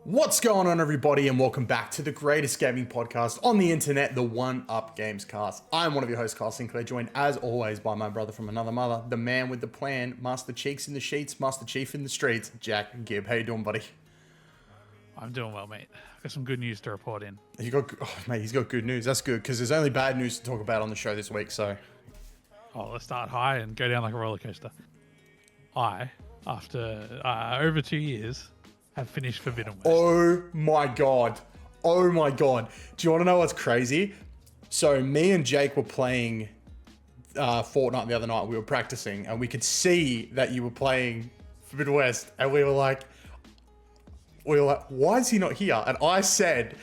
What's going on, everybody, and welcome back to the greatest gaming podcast on the internet, the One Up Gamescast. I'm one of your hosts, Carl Sinclair, joined as always by my brother from another mother, the man with the plan, Master Cheeks in the sheets, Master Chief in the streets, Jack Gibb. How you doing, buddy? I'm doing well, mate. I've got some good news to report in. Mate, he's got good news. That's good, because there's only bad news to talk about on the show this week, so... Oh, let's start high and go down like a roller coaster. I, after over 2 years, have finished Forbidden West. Oh my god. Oh my god. Do you want to know what's crazy? So me and Jake were playing Fortnite the other night. We were practicing and we could see that you were playing Forbidden West, and we were like, why is he not here? And I said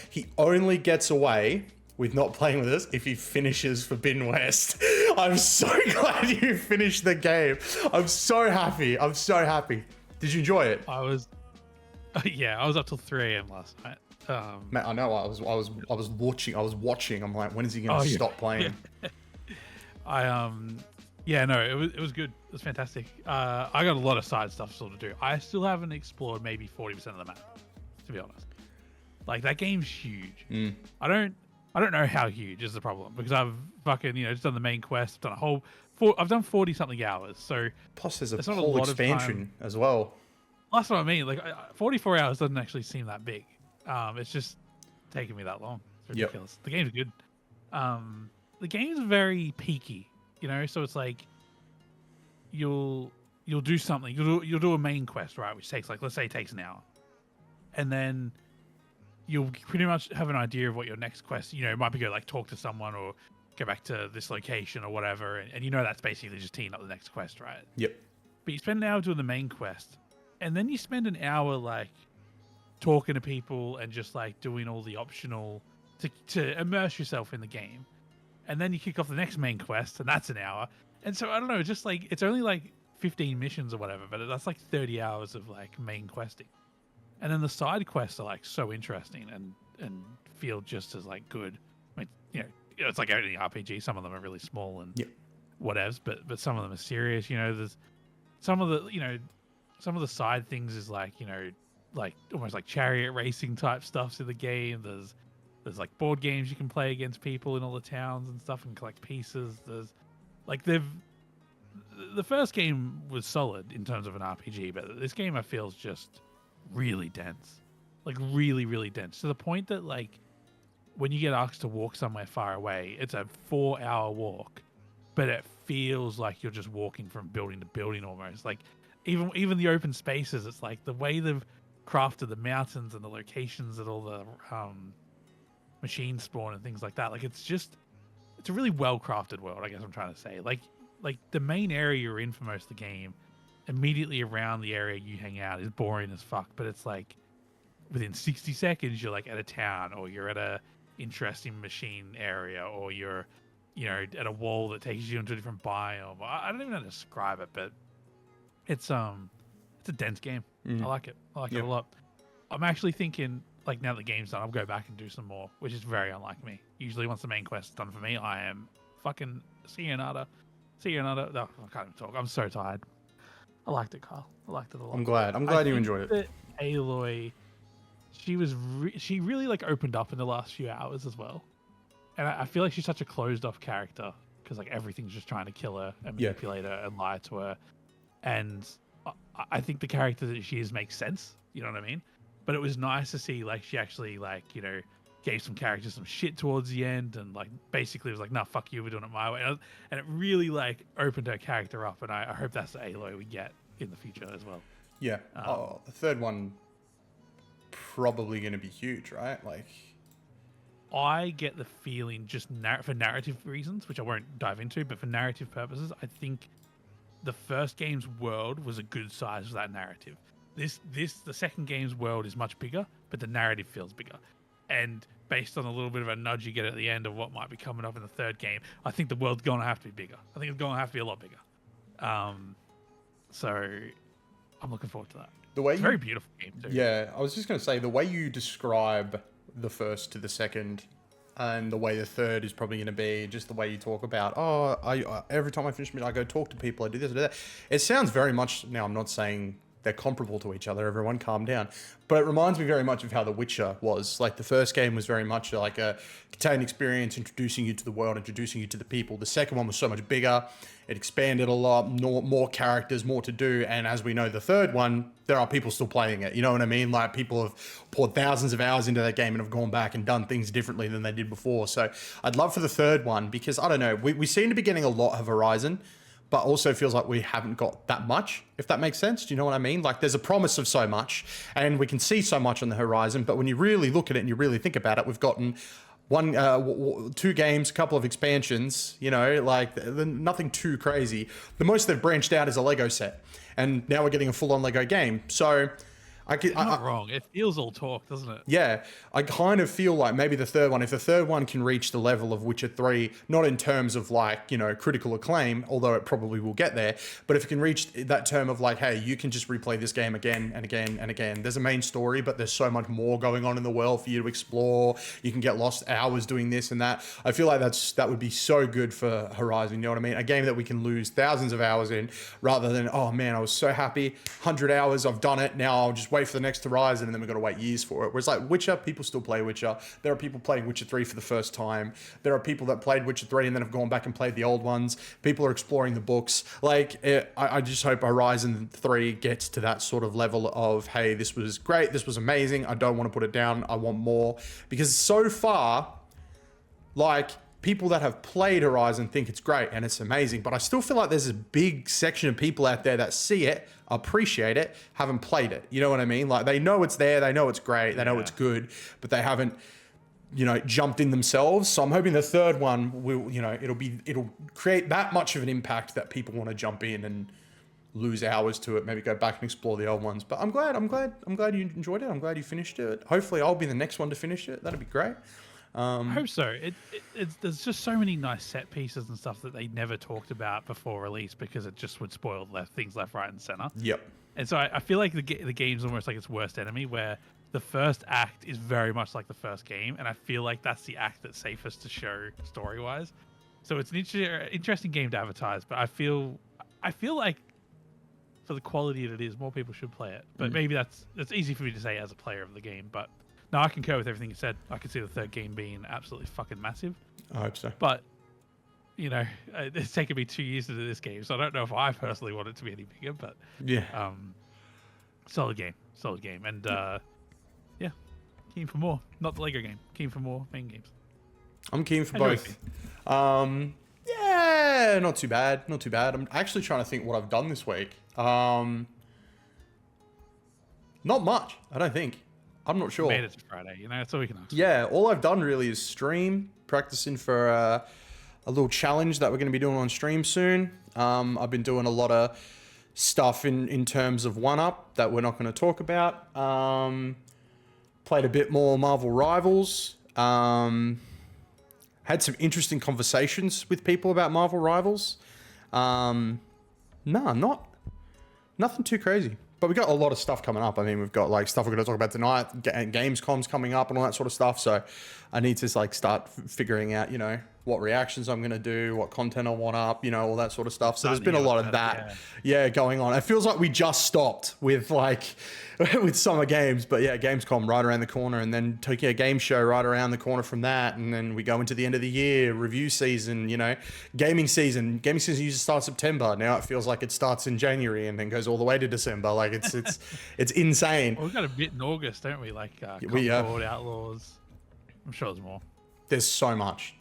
he only gets away with not playing with us if he finishes Forbidden West. I'm so glad you finished the game. I'm so happy. Did you enjoy it? I was up till 3 a.m. last night. Man, I know. I was watching. I'm like, when is he gonna stop playing? It was good. It was fantastic. I got a lot of side stuff still to do. I still haven't explored maybe 40% of the map, to be honest. Like, that game's huge. I don't know how huge is the problem, because I've fucking, just done the main quest. I've done 40 something hours. So plus there's a whole expansion as well. That's what I mean. Like, 44 hours doesn't actually seem that big. It's just taking me that long. It's ridiculous. Yep. The game's good. The game's very peaky, so it's like you'll do something. You'll do a main quest, right, which takes, like, let's say it takes an hour. And then you'll pretty much have an idea of what your next quest, it might be go like talk to someone or go back to this location or whatever. And that's basically just teeing up the next quest, right? Yep. But you spend an hour doing the main quest, and then you spend an hour like talking to people and just like doing all the optional to immerse yourself in the game. And then you kick off the next main quest, and that's an hour. And so I don't know, just like it's only like 15 missions or whatever, but that's like 30 hours of like main questing. And then the side quests are like so interesting and feel just as like good. I mean, it's like any RPG. Some of them are really small and whatevs, but some of them are serious. There's some of the side things is like like almost like chariot racing type stuffs in the game. There's like board games you can play against people in all the towns and stuff and collect pieces. There's like the first game was solid in terms of an RPG, but this game I feel is just really dense, like really, really dense, to the point that like when you get asked to walk somewhere far away, it's a 4-hour walk, but it feels like you're just walking from building to building almost. Like even the open spaces, it's like the way they've crafted the mountains and the locations that all the machines spawn and things like that. Like it's a really well crafted world, I guess I'm trying to say. Like the main area you're in for most of the game, immediately around the area you hang out, is boring as fuck, but it's like within 60 seconds you're like at a town, or you're at a interesting machine area, or you're at a wall that takes you into a different biome. I don't even know how to describe it, but it's a dense game. I like it a lot. I'm actually thinking, like, now that the game's done, I'll go back and do some more, which is very unlike me. Usually once the main quest is done for me, I am fucking sayonara. No, I can't even talk. I'm so tired. I liked it, Kyle. I liked it a lot. I'm glad you enjoyed it. Aloy, she really like opened up in the last few hours as well, and I feel like she's such a closed off character because like everything's just trying to kill her and manipulate her and lie to her, and I think the character that she is makes sense. You know what I mean? But it was nice to see like she actually like gave some characters some shit towards the end, and like basically was like, nah, fuck you, we're doing it my way. And it really like opened her character up, and I hope that's the Aloy we get in the future as well. Yeah. The third one probably going to be huge, right? Like, I get the feeling just for narrative reasons, which I won't dive into, but for narrative purposes, I think the first game's world was a good size for that narrative. The second game's world is much bigger, but the narrative feels bigger. And based on a little bit of a nudge you get at the end of what might be coming up in the third game, I think the world's going to have to be bigger. I think it's going to have to be a lot bigger. So I'm looking forward to that. It's a very beautiful game too. Yeah, I was just going to say, the way you describe the first to the second and the way the third is probably going to be, just the way you talk about, I every time I finish it, I go talk to people, I do this, I do that. It sounds very much, now I'm not saying they're comparable to each other. Everyone calm down. But it reminds me very much of how The Witcher was. Like the first game was very much like a contained experience, introducing you to the world, introducing you to the people. The second one was so much bigger. It expanded a lot, more characters, more to do. And as we know, the third one, there are people still playing it. You know what I mean? Like people have poured thousands of hours into that game and have gone back and done things differently than they did before. So I'd love for the third one because, I don't know, we seem to be getting a lot of Horizon, but also feels like we haven't got that much, if that makes sense. Do you know what I mean? Like there's a promise of so much and we can see so much on the horizon, but when you really look at it and you really think about it, we've gotten two games, a couple of expansions, you know, like nothing too crazy. The most they've branched out is a Lego set, and now we're getting a full-on Lego game. So You're not wrong. It feels all talk, doesn't it? yeah, I kind of feel like maybe the third one, if the third one can reach the level of Witcher 3, not in terms of like, you know, critical acclaim, although it probably will get there, but if it can reach that term of like, hey, you can just replay this game again and again and again. There's a main story, but there's so much more going on in the world for you to explore. You can get lost hours doing this and that. I feel like that would be so good for Horizon, you know what I mean? A game that we can lose thousands of hours in rather than, oh man, I was so happy, 100 hours, I've done it, now I'll just wait for the next Horizon and then we've got to wait years for it. Whereas like Witcher, people still play Witcher. There are people playing Witcher 3 for the first time. There are people that played Witcher 3 and then have gone back and played the old ones. People are exploring the books. Like I just hope Horizon 3 gets to that sort of level of, hey, this was great, this was amazing, I don't want to put it down, I want more. Because so far, like, people that have played Horizon think it's great and it's amazing, but I still feel like there's a big section of people out there that see it, appreciate it, haven't played it. You know what I mean? Like they know it's there, they know it's great, they know it's good, but they haven't, you know, jumped in themselves. So I'm hoping the third one will, you know, it'll create that much of an impact that people want to jump in and lose hours to it, maybe go back and explore the old ones. But I'm glad you enjoyed it. I'm glad you finished it. Hopefully I'll be the next one to finish it. That'd be great. I hope so. There's just so many nice set pieces and stuff that they never talked about before release because it just would spoil things left, right, and center. Yep. And so I feel like the game's almost like its worst enemy, where the first act is very much like the first game, and I feel like that's the act that's safest to show story-wise. So it's an interesting game to advertise, but I feel like for the quality that it is, more people should play it. But maybe that's easy for me to say as a player of the game, but. No, I concur with everything you said. I could see the third game being absolutely fucking massive. I hope so. But, you know, it's taken me 2 years to do this game, so I don't know if I personally want it to be any bigger, but... Yeah. Solid game. And, yeah, keen for more. Not the Lego game. Keen for more main games. I'm keen for both. Yeah, not too bad. I'm actually trying to think what I've done this week. Not much, I don't think. I'm not sure. Made it to Friday, you know, that's all we can ask. Yeah, all I've done really is stream, practicing for a little challenge that we're going to be doing on stream soon. I've been doing a lot of stuff in terms of 1-Up that we're not going to talk about. Played a bit more Marvel Rivals. Had some interesting conversations with people about Marvel Rivals. Nothing too crazy. But we got a lot of stuff coming up. I mean, we've got like stuff we're going to talk about tonight. Gamescom's coming up and all that sort of stuff. So I need to like start figuring out, you know, what reactions I'm going to do, what content I want up, you know, all that sort of stuff. So there's been a lot of that, going on. It feels like we just stopped with like, with summer games, but yeah, Gamescom right around the corner, and then Tokyo Game Show right around the corner from that. And then we go into the end of the year, review season, you know, gaming season. Gaming season usually starts September. Now it feels like it starts in January and then goes all the way to December. Like it's insane. Well, we've got a bit in August, don't we? Like Concord, Outlaws. I'm sure there's more. There's so much.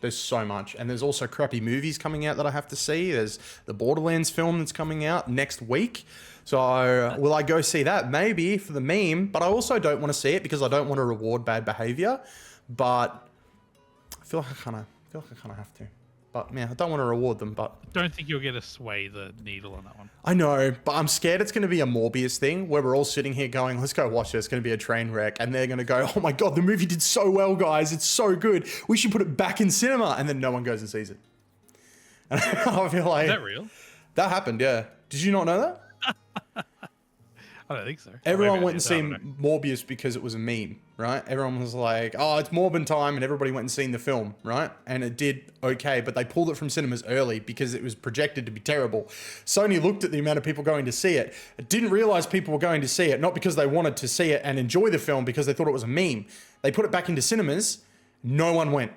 And there's also crappy movies coming out that I have to see. There's the Borderlands film that's coming out next week. So will I go see that? Maybe for the meme, but I also don't want to see it because I don't want to reward bad behavior. But I feel like I kind of have to. But man, I don't want to reward them, but... Don't think you'll get to sway the needle on that one. I know, but I'm scared it's going to be a Morbius thing where we're all sitting here going, let's go watch it. It's going to be a train wreck. And they're going to go, oh my God, the movie did so well, guys. It's so good. We should put it back in cinema. And then no one goes and sees it. And I feel like... Is that real? That happened, yeah. Did you not know that? I don't think so. Everyone Maybe I went and did, I seen don't know. Morbius because it was a meme, right? Everyone was like, oh, it's Morbin time, and everybody went and seen the film, right? And it did okay, but they pulled it from cinemas early because it was projected to be terrible. Sony looked at the amount of people going to see it, didn't realize people were going to see it, not because they wanted to see it and enjoy the film, because they thought it was a meme. They put it back into cinemas, no one went.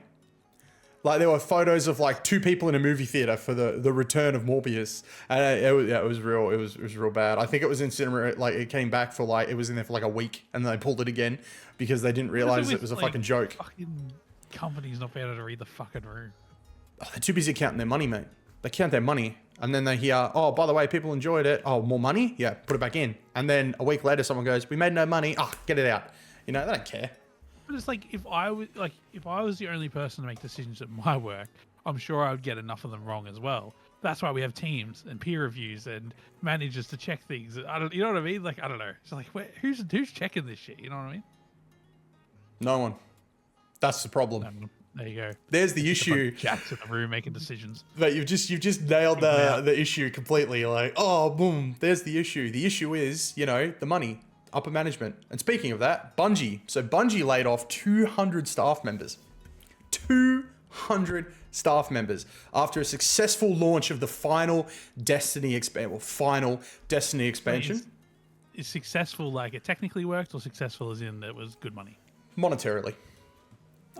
Like, there were photos of like 2 people in a movie theater for the return of Morbius, and it was real bad. I think it was in cinema, like it came back for like, it was in there for like a week, and then they pulled it again because they didn't realize it was a fucking joke. Fucking companies not being able to read the fucking room. Oh, they're too busy counting their money, mate. They count their money, and then they hear, oh, by the way, people enjoyed it. Oh, more money? Yeah, put it back in. And then a week later, someone goes, we made no money. Ah, get it out. You know, they don't care. But it's like if I was the only person to make decisions at my work, I'm sure I would get enough of them wrong as well. That's why we have teams and peer reviews and managers to check things. You know what I mean? Like, I don't know. It's like, who's checking this shit? You know what I mean? No one. That's the problem. There you go. There's the issue. Jacks in the room making decisions. But you've just nailed the issue completely. Like, oh, boom. There's the issue. The issue is, you know, the money. Upper management. And speaking of that, Bungie. So Bungie laid off 200 staff members. 200 staff members after a successful launch of the final Destiny expansion. Is successful like it technically worked, or successful as in it was good money? Monetarily.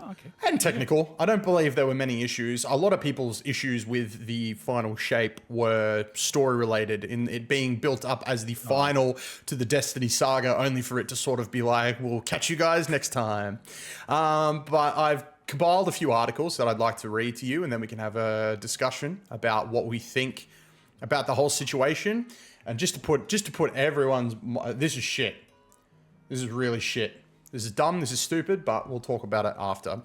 Oh, okay. And technical. I don't believe there were many issues. A lot of people's issues with the final shape were story related, in it being built up as the final to the Destiny saga, only for it to sort of be like, we'll catch you guys next time. But I've compiled a few articles that I'd like to read to you, and then we can have a discussion about what we think about the whole situation. And just to put everyone's, this is shit. This is really shit. This is dumb, this is stupid, but we'll talk about it after.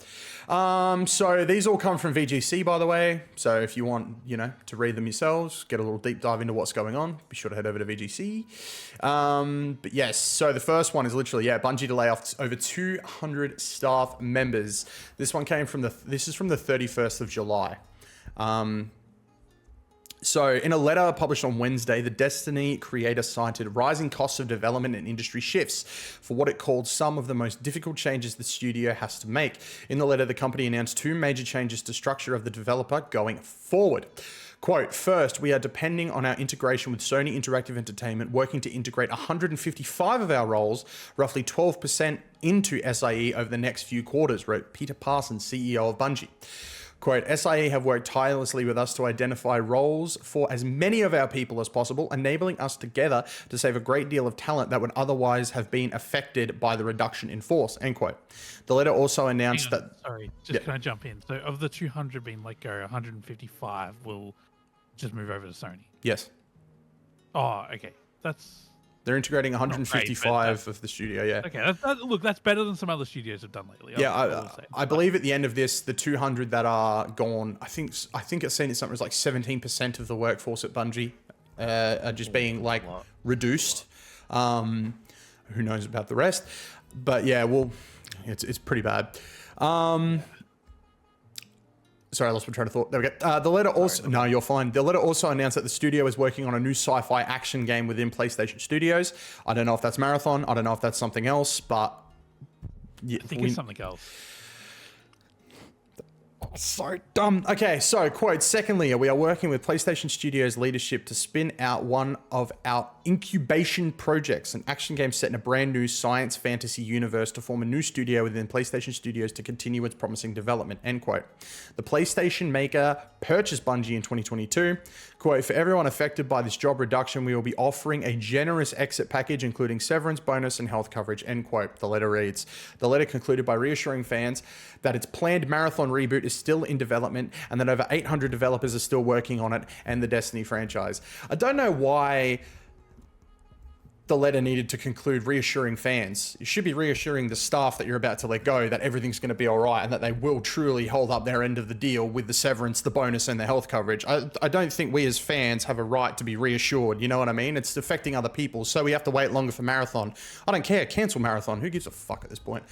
So these all come from VGC, by the way. So if you want, you know, to read them yourselves, get a little deep dive into what's going on, be sure to head over to VGC. But yes, so the first one is literally, Bungie to lay off over 200 staff members. This one came from this is from the 31st of July. So in a letter published on Wednesday, the Destiny creator cited rising costs of development and industry shifts for what it called some of the most difficult changes the studio has to make. In the letter, the company announced 2 major changes to structure of the developer going forward. Quote, first, we are depending on our integration with Sony Interactive Entertainment, working to integrate 155 of our roles, roughly 12% into SIE over the next few quarters, wrote Peter Parsons, CEO of Bungie. Quote, SIE have worked tirelessly with us to identify roles for as many of our people as possible, enabling us together to save a great deal of talent that would otherwise have been affected by the reduction in force, end quote. The letter also announced that... Sorry, can I jump in? So of the 200 being let go, 155 will just move over to Sony? Yes. Oh, okay. They're integrating 155 of the studio, yeah. Okay, look, that's better than some other studios have done lately. I believe at the end of this, the 200 that are gone, I think it's saying it's something like 17% of the workforce at Bungie are just being like reduced. Who knows about the rest? But yeah, well, it's pretty bad. Sorry, I lost my train of thought. There we go. The letter also... No, you're fine. The letter also announced that the studio is working on a new sci-fi action game within PlayStation Studios. I don't know if that's Marathon. I don't know if that's something else, but... I think it's something else. So dumb. Okay, so quote, secondly, we are working with PlayStation Studios leadership to spin out one of our incubation projects, an action game set in a brand new science fantasy universe to form a new studio within PlayStation Studios to continue its promising development, end quote. The PlayStation maker purchased Bungie in 2022. Quote, for everyone affected by this job reduction, we will be offering a generous exit package, including severance, bonus, and health coverage, end quote. The letter reads. The letter concluded by reassuring fans that its planned Marathon reboot is still in development and that over 800 developers are still working on it and the Destiny franchise. I don't know why the letter needed to conclude reassuring fans. You should be reassuring the staff that you're about to let go that everything's going to be all right and that they will truly hold up their end of the deal with the severance, the bonus, and the health coverage. I don't think we as fans have a right to be reassured. You know what I mean? It's affecting other people, so we have to wait longer for Marathon. I don't care. Cancel Marathon. Who gives a fuck at this point?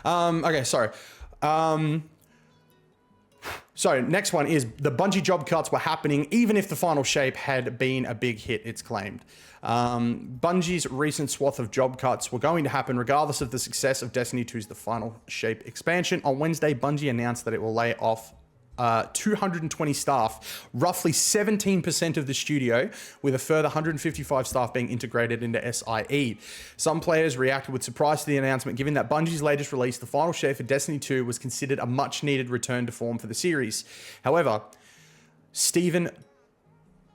Okay, sorry. So next one is the Bungie job cuts were happening even if the final shape had been a big hit, it's claimed. Bungie's recent swath of job cuts were going to happen regardless of the success of Destiny 2's The Final Shape expansion. On Wednesday, Bungie announced that it will lay off 220 staff, roughly 17% of the studio, with a further 155 staff being integrated into SIE. Some players reacted with surprise to the announcement, given that Bungie's latest release, The Final Shape for Destiny 2, was considered a much-needed return to form for the series. However, Stephen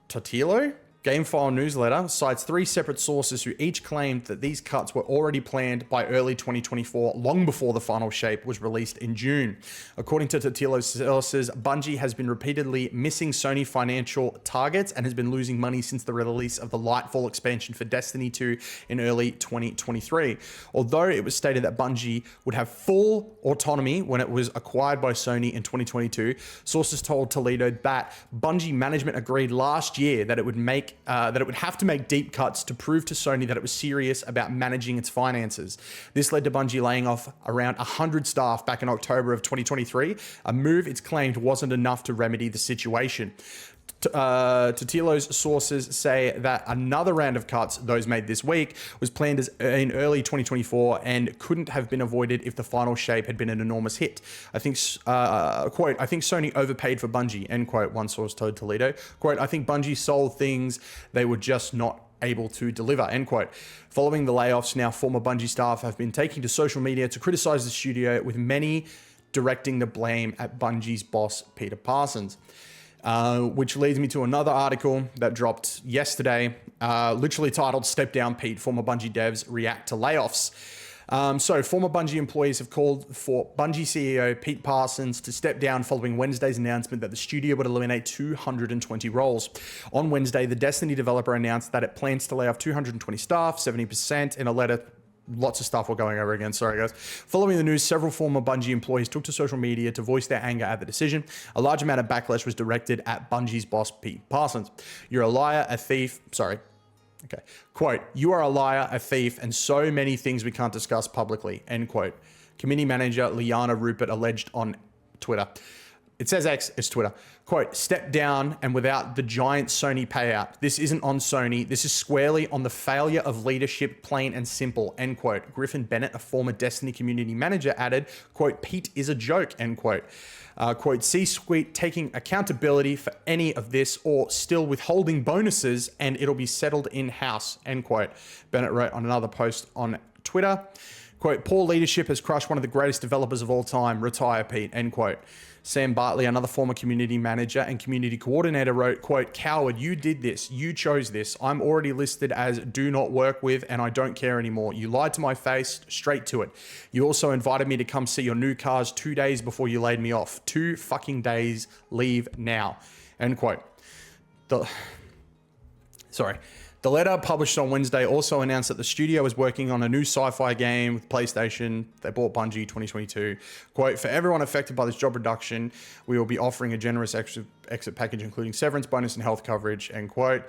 Totilo, Gamefile newsletter, cites 3 separate sources who each claimed that these cuts were already planned by early 2024, long before The Final Shape was released in June. According to Totilo's sources, Bungie has been repeatedly missing Sony financial targets and has been losing money since the release of the Lightfall expansion for Destiny 2 in early 2023. Although it was stated that Bungie would have full autonomy when it was acquired by Sony in 2022, sources told Toledo that Bungie management agreed last year that it would have to make deep cuts to prove to Sony that it was serious about managing its finances. This led to Bungie laying off around 100 staff back in October of 2023, a move it's claimed wasn't enough to remedy the situation. Totilo's sources say that another round of cuts, those made this week, was planned in early 2024 and couldn't have been avoided if The Final Shape had been an enormous hit. I think, quote, I think Sony overpaid for Bungie, end quote, one source told Toledo. Quote, I think Bungie sold things they were just not able to deliver, end quote. Following the layoffs, now former Bungie staff have been taking to social media to criticize the studio, with many directing the blame at Bungie's boss, Peter Parsons. Which leads me to another article that dropped yesterday, literally titled "Step Down Pete, Former Bungie Devs React to Layoffs." So former Bungie employees have called for Bungie CEO Pete Parsons to step down following Wednesday's announcement that the studio would eliminate 220 roles. On Wednesday, the Destiny developer announced that it plans to lay off 220 staff, 70%, in a letter. Lots of stuff we're going over again. Sorry, guys. Following the news, several former Bungie employees took to social media to voice their anger at the decision. A large amount of backlash was directed at Bungie's boss, Pete Parsons. You're a liar, a thief. Sorry. Okay. Quote, you are a liar, a thief, and so many things we can't discuss publicly. End quote. Committee manager Liana Rupert alleged on Twitter. It says X, it's Twitter. Quote, step down and without the giant Sony payout. This isn't on Sony. This is squarely on the failure of leadership, plain and simple, end quote. Griffin Bennett, a former Destiny community manager, added, quote, Pete is a joke, end quote. Quote, C-suite taking accountability for any of this or still withholding bonuses and it'll be settled in-house, end quote. Bennett wrote on another post on Twitter, quote, poor leadership has crushed one of the greatest developers of all time. Retire, Pete, end quote. Sam Bartley, another former community manager and community coordinator, wrote, quote, coward, you did this. You chose this. I'm already listed as do not work with and I don't care anymore. You lied to my face, straight to it. You also invited me to come see your new cars 2 days before you laid me off. 2 fucking days. Leave now. End quote. The letter published on Wednesday also announced that the studio is working on a new sci-fi game with PlayStation. They bought Bungie 2022. Quote, for everyone affected by this job reduction, we will be offering a generous exit package, including severance bonus and health coverage, end quote.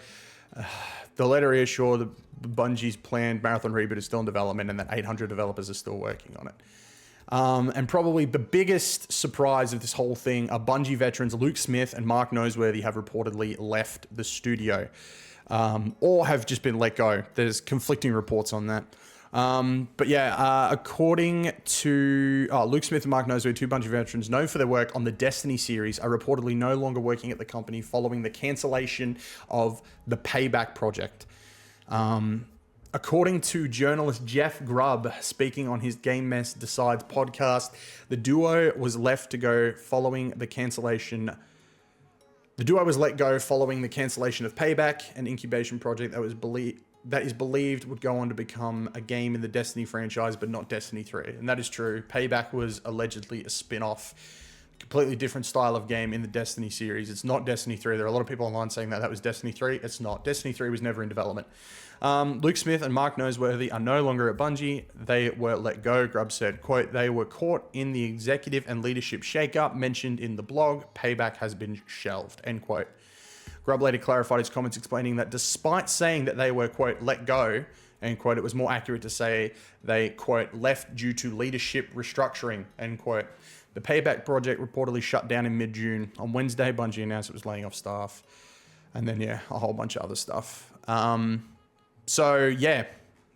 The letter reassured that Bungie's planned marathon reboot is still in development and that 800 developers are still working on it. And probably the biggest surprise of this whole thing are Bungie veterans Luke Smith and Mark Noseworthy have reportedly left the studio. Or have just been let go. There's conflicting reports on that. But yeah, according to Luke Smith and Mark Noseworthy, 2 Bungie veterans known for their work on the Destiny series, are reportedly no longer working at the company following the cancellation of the Payback project. According to journalist Jeff Grubb, speaking on his Game Mess Decides podcast, the duo was let go following the cancellation. The duo was let go following the cancellation of Payback, an incubation project that is believed would go on to become a game in the Destiny franchise, but not Destiny 3. And that is true. Payback was allegedly a spin-off, completely different style of game in the Destiny series. It's not Destiny 3. There are a lot of people online saying that was Destiny 3. It's not. Destiny 3 was never in development. Luke Smith and Mark Noseworthy are no longer at Bungie. They were let go, Grubb said. Quote, they were caught in the executive and leadership shakeup mentioned in the blog. Payback has been shelved, end quote. Grubb later clarified his comments, explaining that despite saying that they were, quote, let go, end quote. It was more accurate to say they, quote, left due to leadership restructuring, end quote. The Payback project reportedly shut down in mid-June. On Wednesday, Bungie announced it was laying off staff. And then, yeah, a whole bunch of other stuff. So, yeah,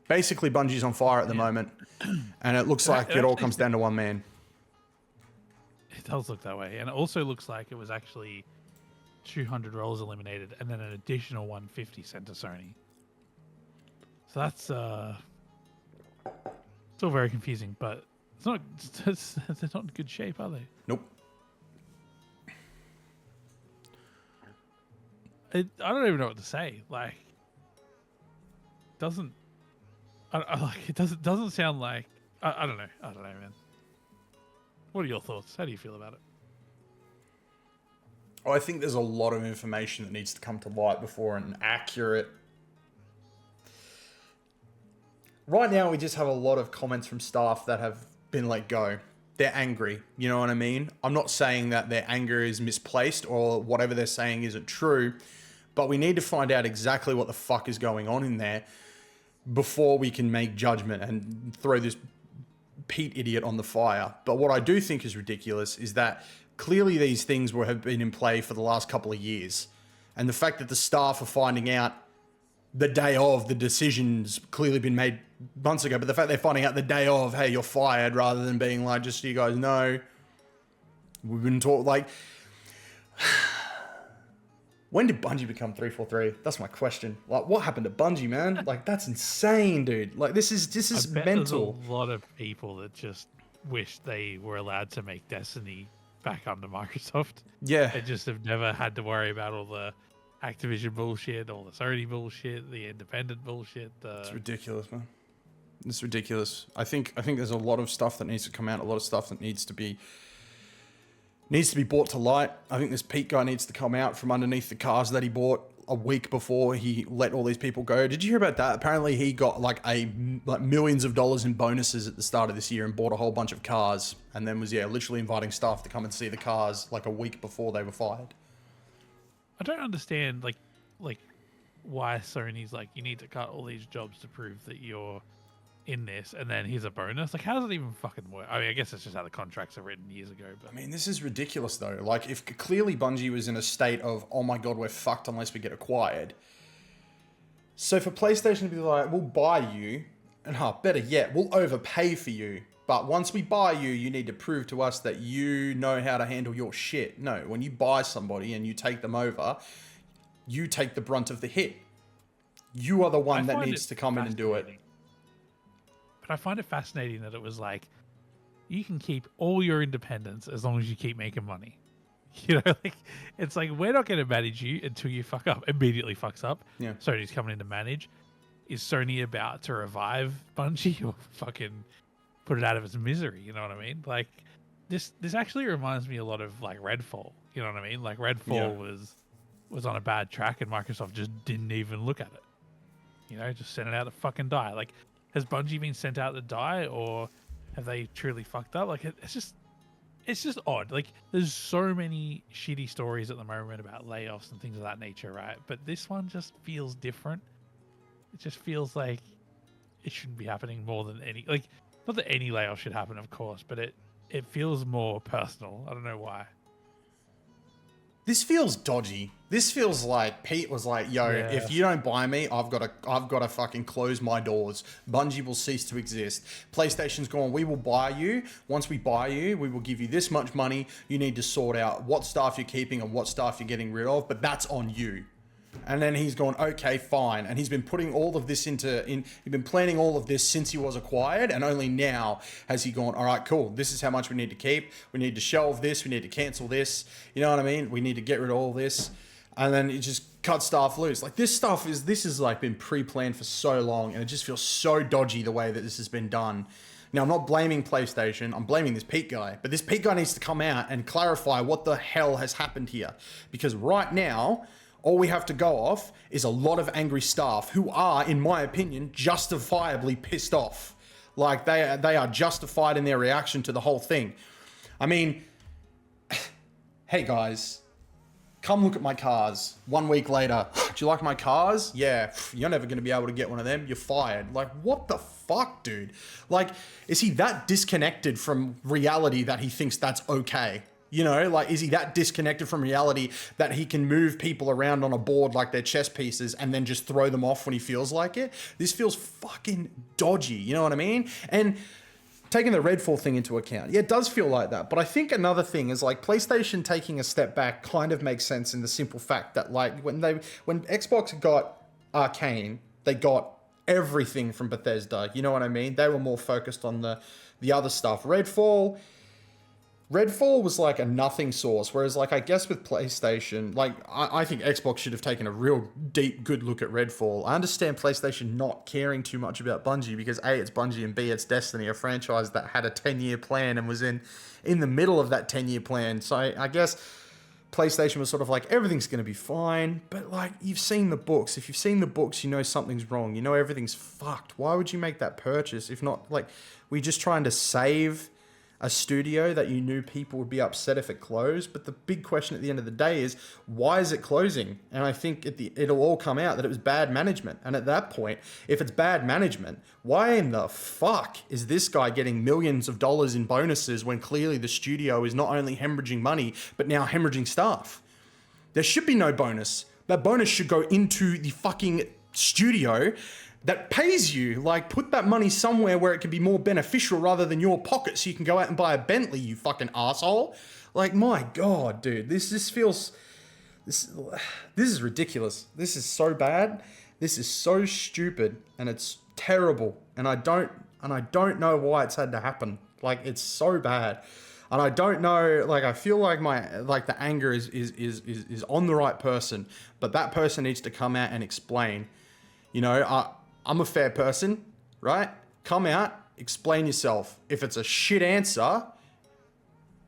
basically Bungie's on fire at the moment. And it looks like it all comes down to one man. It does look that way. And it also looks like it was actually 200 roles eliminated and then an additional 150 sent to Sony. So that's still very confusing, but it's not, they're not in good shape, are they? Nope. I don't even know what to say. Like, doesn't it doesn't sound like I don't know. I don't know, man. What are your thoughts? How do you feel about it? I think there's a lot of information that needs to come to light before an accurate. Right now, we just have a lot of comments from staff that have been let go. They're angry. You know what I mean? I'm not saying that their anger is misplaced or whatever they're saying isn't true, but we need to find out exactly what the fuck is going on in there before we can make judgment and throw this Pete idiot on the fire. But what I do think is ridiculous is that clearly these things have been in play for the last couple of years. And the fact that the staff are finding out the day of, the decision's clearly been made months ago, but the fact they're finding out the day of, hey, you're fired, rather than being like, just so you guys know, we've been taught, like, when did Bungie become 343? That's my question. Like, what happened to Bungie, man? Like, that's insane, dude. Like, this is mental. There's a lot of people that just wish they were allowed to make Destiny back under Microsoft. Yeah. They just have never had to worry about all the Activision bullshit, all the Sony bullshit, the independent bullshit. It's ridiculous, man. It's ridiculous. I think there's a lot of stuff that needs to come out, a lot of stuff that needs to be brought to light. I think this Pete guy needs to come out from underneath the cars that he bought a week before he let all these people go. Did you hear about that? Apparently he got like millions of dollars in bonuses at the start of this year and bought a whole bunch of cars, and then was literally inviting staff to come and see the cars like a week before they were fired. I don't understand like why Sony's like, you need to cut all these jobs to prove that you're in this, and then here's a bonus. Like, how does it even fucking work? I mean, I guess it's just how the contracts are written years ago. But I mean, this is ridiculous though. Like, if clearly Bungie was in a state of, oh my god, we're fucked unless we get acquired. So for PlayStation to be like, we'll buy you, and better yet, we'll overpay for you. But once we buy you, you need to prove to us that you know how to handle your shit. No, when you buy somebody and you take them over, you take the brunt of the hit. You are the one that needs to come in and do it. But I find it fascinating that it was like, you can keep all your independence as long as you keep making money. You know, like, it's like, we're not going to manage you until you fuck up. Immediately fucks up. Yeah. Sony's coming in to manage. Is Sony about to revive Bungie or fucking put it out of its misery? You know what I mean? Like, this actually reminds me a lot of like Redfall. You know what I mean? Like, Redfall was on a bad track and Microsoft just didn't even look at it. You know, just sent it out to fucking die. Like, has Bungie been sent out to die, or have they truly fucked up? Like, it's just odd. Like, there's so many shitty stories at the moment about layoffs and things of that nature, right? But this one just feels different. It just feels like it shouldn't be happening more than any, like, not that any layoff should happen, of course, but it feels more personal. I don't know why. This feels dodgy. This feels like Pete was like, yo, if you don't buy me, I've got to fucking close my doors. Bungie will cease to exist. PlayStation's gone, we will buy you. Once we buy you, we will give you this much money. You need to sort out what staff you're keeping and what staff you're getting rid of, but that's on you. And then he's gone, okay, fine. And he's been putting all of this he's been planning all of this since he was acquired. And only now has he gone, all right, cool. This is how much we need to keep. We need to shelve this. We need to cancel this. You know what I mean? We need to get rid of all this. And then it just cut staff loose. Like, this is like been pre-planned for so long. And it just feels so dodgy the way that this has been done. Now, I'm not blaming PlayStation. I'm blaming this Pete guy. But this Pete guy needs to come out and clarify what the hell has happened here. Because right now, all we have to go off is a lot of angry staff who are, in my opinion, justifiably pissed off. Like, they are justified in their reaction to the whole thing. I mean, hey guys, come look at my cars. 1 week later, do you like my cars? Yeah, you're never going to be able to get one of them. You're fired. Like, what the fuck, dude? Like, is he that disconnected from reality that he thinks that's okay? You know, like, is he that disconnected from reality that he can move people around on a board like they're chess pieces and then just throw them off when he feels like it? This feels fucking dodgy, you know what I mean? And taking the Redfall thing into account, yeah, it does feel like that. But I think another thing is like PlayStation taking a step back kind of makes sense in the simple fact that like when Xbox got Arcane, they got everything from Bethesda. You know what I mean? They were more focused on the other stuff. Redfall was like a nothing source, whereas like I guess with PlayStation, like I think Xbox should have taken a real deep, good look at Redfall. I understand PlayStation not caring too much about Bungie because A, it's Bungie, and B, it's Destiny, a franchise that had a 10-year plan and was in the middle of that 10-year plan. So I guess PlayStation was sort of like, everything's going to be fine, but like, you've seen the books. If you've seen the books, you know something's wrong. You know everything's fucked. Why would you make that purchase? If not, like, we're just trying to save a studio that you knew people would be upset if it closed. But the big question at the end of the day is, why is it closing? And I think it'll all come out that it was bad management. And at that point, if it's bad management, why in the fuck is this guy getting millions of dollars in bonuses when clearly the studio is not only hemorrhaging money, but now hemorrhaging staff? There should be no bonus. That bonus should go into the fucking studio that pays you. Like, put that money somewhere where it can be more beneficial rather than your pocket so you can go out and buy a Bentley, you fucking asshole. Like, my God, dude, this is ridiculous. This is so bad. This is so stupid, and it's terrible. And I don't know why it's had to happen. Like, it's so bad. And I don't know, like, I feel like the anger is on the right person, but that person needs to come out and explain. You know, I'm a fair person, right? Come out, explain yourself. If it's a shit answer,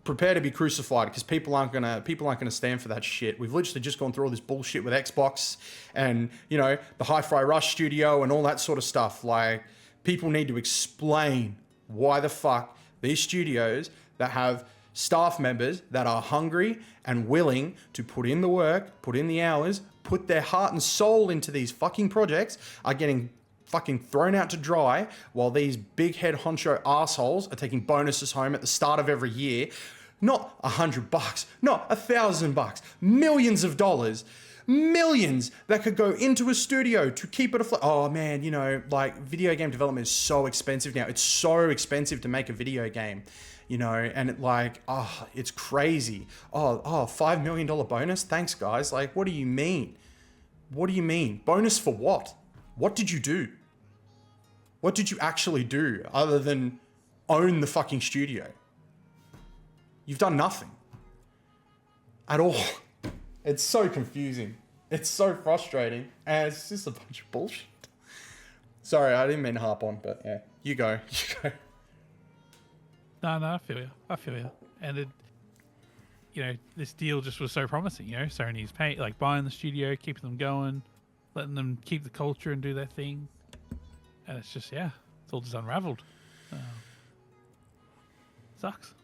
prepare to be crucified, because people aren't gonna stand for that shit. We've literally just gone through all this bullshit with Xbox and, you know, the Hi-Fi Rush studio and all that sort of stuff. Like, people need to explain why the fuck these studios that have staff members that are hungry and willing to put in the work, put in the hours, put their heart and soul into these fucking projects are getting fucking thrown out to dry, while these big head honcho assholes are taking bonuses home at the start of every year. Not $100, not $1,000, millions of dollars, millions that could go into a studio to keep it afloat. Oh man, you know, like, video game development is so expensive now. It's so expensive to make a video game, you know, and it's crazy. $5 million bonus? Thanks, guys. Like, what do you mean? What do you mean? Bonus for what? What did you do? What did you actually do other than own the fucking studio? You've done nothing at all. It's so confusing. It's so frustrating. And it's just a bunch of bullshit. Sorry, I didn't mean to harp on, but yeah. You go. No, I feel you. And this deal just was so promising. You know, Sony's buying the studio, keeping them going, letting them keep the culture and do their thing. And it's just, it's all just unraveled. Sucks.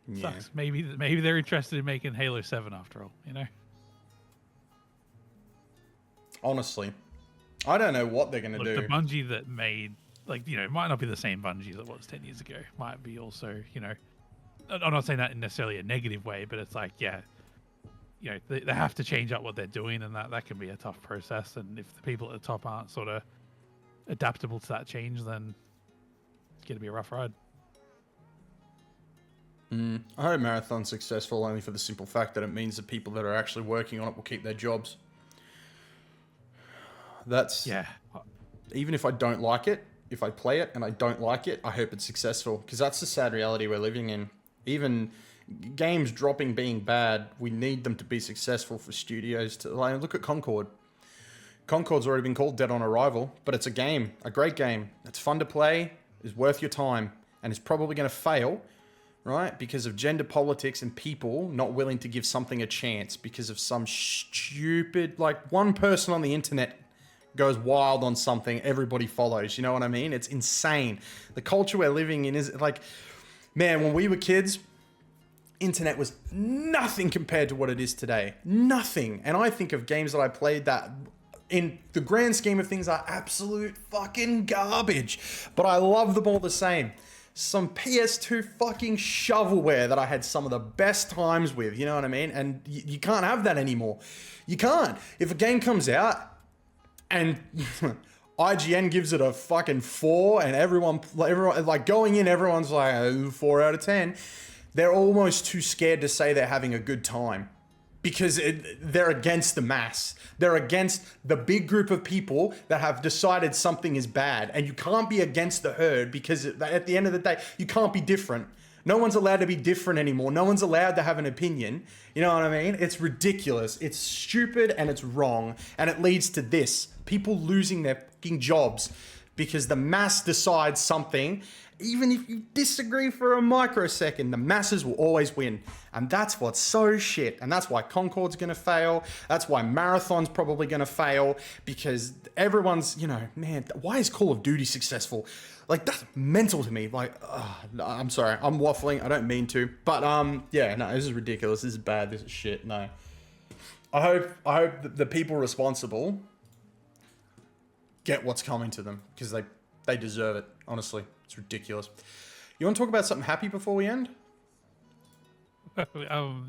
Yeah. Sucks. Maybe they're interested in making Halo 7 after all, you know? Honestly, I don't know what they're going to do. The Bungie that made, it might not be the same Bungie that was 10 years ago. Might be also, I'm not saying that in necessarily a negative way, but it's they have to change up what they're doing, and that can be a tough process. And if the people at the top aren't sort of adaptable to that change, then it's going to be a rough ride. I hope Marathon's successful, only for the simple fact that it means the people that are actually working on it will keep their jobs. Even if I don't like it, if I play it and I don't like it, I hope it's successful, because that's the sad reality we're living in. Even games dropping being bad, we need them to be successful for studios to, look at Concord. Concord's already been called dead on arrival, but it's a game, a great game. It's fun to play, is worth your time, and it's probably going to fail, right? Because of gender politics and people not willing to give something a chance because of some stupid, one person on the internet goes wild on something, everybody follows. You know what I mean? It's insane. The culture we're living in is man, when we were kids, internet was nothing compared to what it is today. Nothing. And I think of games that I played that in the grand scheme of things are absolute fucking garbage. But I love them all the same. Some PS2 fucking shovelware that I had some of the best times with, you know what I mean? And you can't have that anymore. You can't. If a game comes out and IGN gives it a fucking 4 and everyone like going in, everyone's like, oh, 4 out of 10. They're almost too scared to say they're having a good time because they're against the mass. They're against the big group of people that have decided something is bad. And you can't be against the herd because at the end of the day, you can't be different. No one's allowed to be different anymore. No one's allowed to have an opinion. You know what I mean? It's ridiculous. It's stupid and it's wrong. And it leads to this. People losing their fucking jobs because the mass decides something. Even if you disagree for a microsecond, the masses will always win. And that's what's so shit. And that's why Concord's going to fail. That's why Marathon's probably going to fail. Because everyone's, you know, man, why is Call of Duty successful? Like, that's mental to me. Like, I'm sorry. I'm waffling. I don't mean to. But, yeah, no, this is ridiculous. This is bad. This is shit. No. I hope the people responsible get what's coming to them. Because they deserve it, honestly. It's ridiculous. You want to talk about something happy before we end?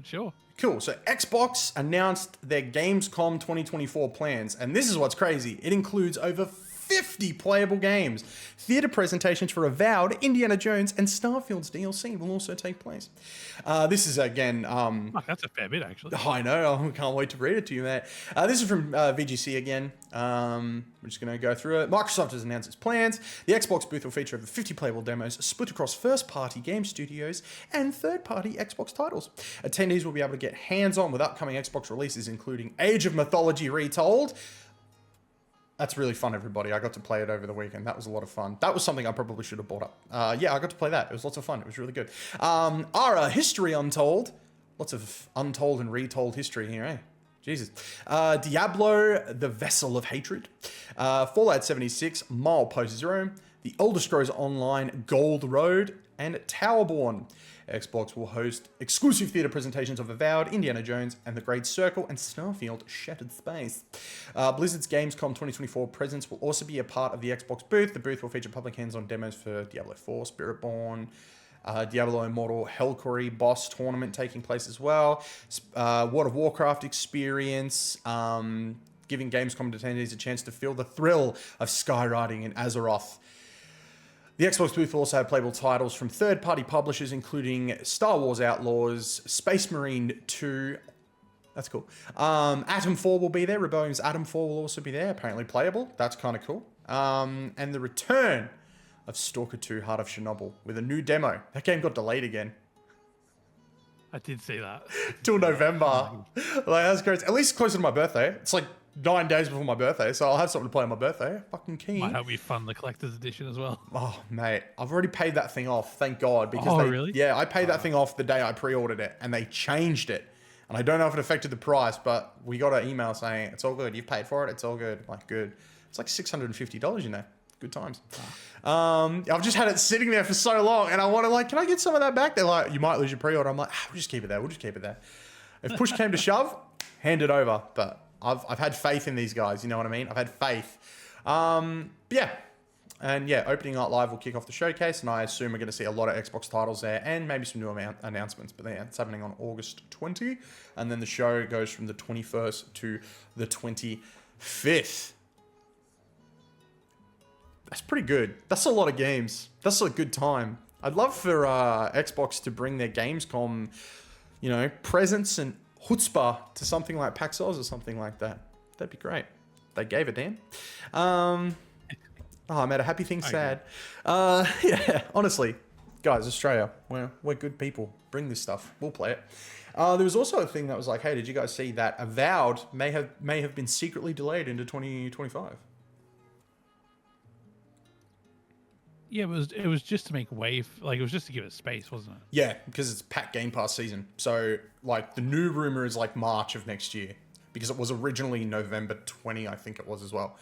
Sure. Cool. So Xbox announced their Gamescom 2024 plans, and this is what's crazy. It includes over 50 playable games. Theater presentations for Avowed, Indiana Jones, and Starfield's DLC will also take place. This is, again... that's a fair bit, actually. I know. I can't wait to read it to you, mate. This is from VGC again. We're just going to go through it. Microsoft has announced its plans. The Xbox booth will feature over 50 playable demos split across first-party game studios and third-party Xbox titles. Attendees will be able to get hands-on with upcoming Xbox releases, including Age of Mythology Retold. That's really fun, everybody. I got to play it over the weekend. That was a lot of fun. That was something I probably should have bought up. Yeah, I got to play that. It was lots of fun. It was really good. Ara, History Untold. Lots of untold and retold history here, eh? Jesus. Diablo, The Vessel of Hatred. Fallout 76, Milepost Zero. The Elder Scrolls Online, Gold Road. And Towerborn. Xbox will host exclusive theater presentations of Avowed, Indiana Jones, and The Great Circle, and Starfield Shattered Space. Blizzard's Gamescom 2024 presence will also be a part of the Xbox booth. The booth will feature public hands-on demos for Diablo 4, Spiritborn, Diablo Immortal, Hellquery, Boss Tournament taking place as well. World of Warcraft experience, giving Gamescom attendees a chance to feel the thrill of skywriting in Azeroth. The Xbox booth will also have playable titles from third-party publishers, including Star Wars Outlaws, Space Marine 2. That's cool. Atom 4 will be there. Rebellion's Atom 4 will also be there, apparently playable. That's kind of cool. And the return of Stalker 2 Heart of Chernobyl with a new demo. That game got delayed again. I did see that. Till November. Like, that's great. At least closer to my birthday. It's like 9 days before my birthday, so I'll have something to play on my birthday. Fucking keen. Might help you fund the collector's edition as well. Oh, mate. I've already paid that thing off, thank God. Because really? Yeah, I paid that thing off the day I pre-ordered it, and they changed it. And I don't know if it affected the price, but we got an email saying, it's all good. You've paid for it. It's all good. Like, good. It's like $650, you know. Good times. I've just had it sitting there for so long, and I want to, like, can I get some of that back? They're like, you might lose your pre-order. I'm like, we'll just keep it there. We'll just keep it there. If push came to shove, hand it over. But I've had faith in these guys, you know what I mean? I've had faith. Yeah. And yeah, Opening Night Live will kick off the showcase, and I assume we're going to see a lot of Xbox titles there, and maybe some new announcements. But yeah, it's happening on August 20, and then the show goes from the 21st to the 25th. That's pretty good. That's a lot of games. That's a good time. I'd love for Xbox to bring their Gamescom, you know, presence and chutzpah to something like PAX Oz or something like that. That'd be great. They gave it, Dan. Oh, I made a happy thing sad. Yeah, honestly, guys, Australia, we're good people. Bring this stuff. We'll play it. There was also a thing that was like, hey, did you guys see that Avowed may have been secretly delayed into 2025? Yeah, it was just to make way, like it was just to give it space, wasn't it? Yeah, because it's packed Game Pass season. So like the new rumor is like March of next year, because it was originally November 20, I think it was as well,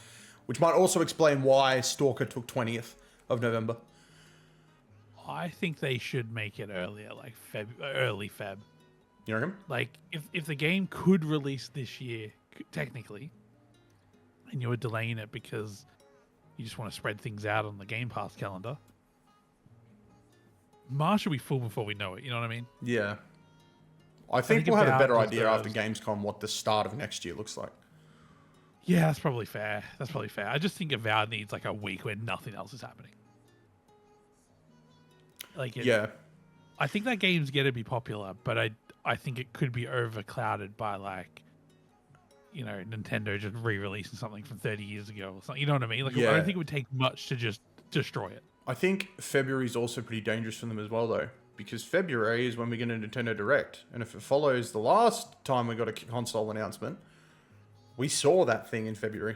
which might also explain why Stalker took 20th of November. I think they should make it earlier, like early Feb. You reckon? Like, if the game could release this year, technically, and you were delaying it because you just want to spread things out on the Game Pass calendar, March will be full before we know it. You know what I mean? Yeah. I think we'll have a better idea after deserves- Gamescom what the start of next year looks like. Yeah, that's probably fair. I just think Avowed needs like a week where nothing else is happening. Like, Yeah. I think that game's going to be popular, but I think it could be overclouded by, like, you know, Nintendo just re-releasing something from 30 years ago or something. You know what I mean? Like, Yeah. I don't think it would take much to just destroy it. I think February is also pretty dangerous for them as well, though, because February is when we get a Nintendo Direct, and if it follows the last time we got a console announcement, we saw that thing in February.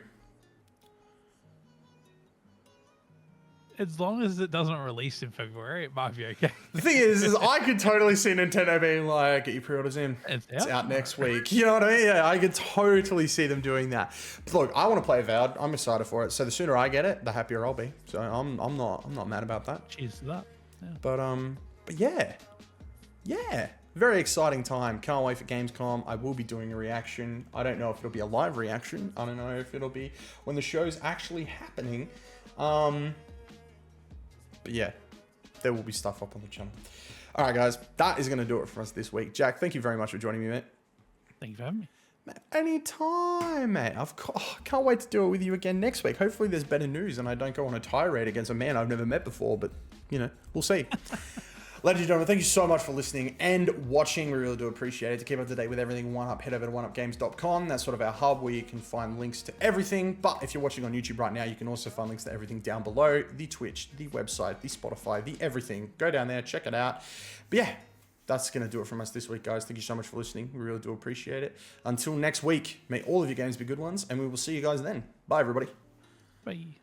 As long as it doesn't release in February, it might be okay. The thing is I could totally see Nintendo being like, get your pre-orders in. It's Out next week. You know what I mean? Yeah, I could totally see them doing that. But look, I want to play Avowed. I'm excited for it. So the sooner I get it, the happier I'll be. So I'm not mad about that. Cheers to that. Yeah. But yeah, very exciting time. Can't wait for Gamescom. I will be doing a reaction. I don't know if it'll be a live reaction. I don't know if it'll be when the show's actually happening. But yeah, there will be stuff up on the channel. All right, guys, that is going to do it for us this week. Jack, thank you very much for joining me, mate. Thank you for having me. Anytime, mate. I can't wait to do it with you again next week. Hopefully there's better news and I don't go on a tirade against a man I've never met before, but, you know, we'll see. Ladies and gentlemen, thank you so much for listening and watching. We really do appreciate it. To keep up to date with everything 1UP, head over to oneupgames.com. That's sort of our hub where you can find links to everything. But if you're watching on YouTube right now, you can also find links to everything down below. The Twitch, the website, the Spotify, the everything. Go down there, check it out. But yeah, that's going to do it from us this week, guys. Thank you so much for listening. We really do appreciate it. Until next week, may all of your games be good ones, and we will see you guys then. Bye, everybody. Bye.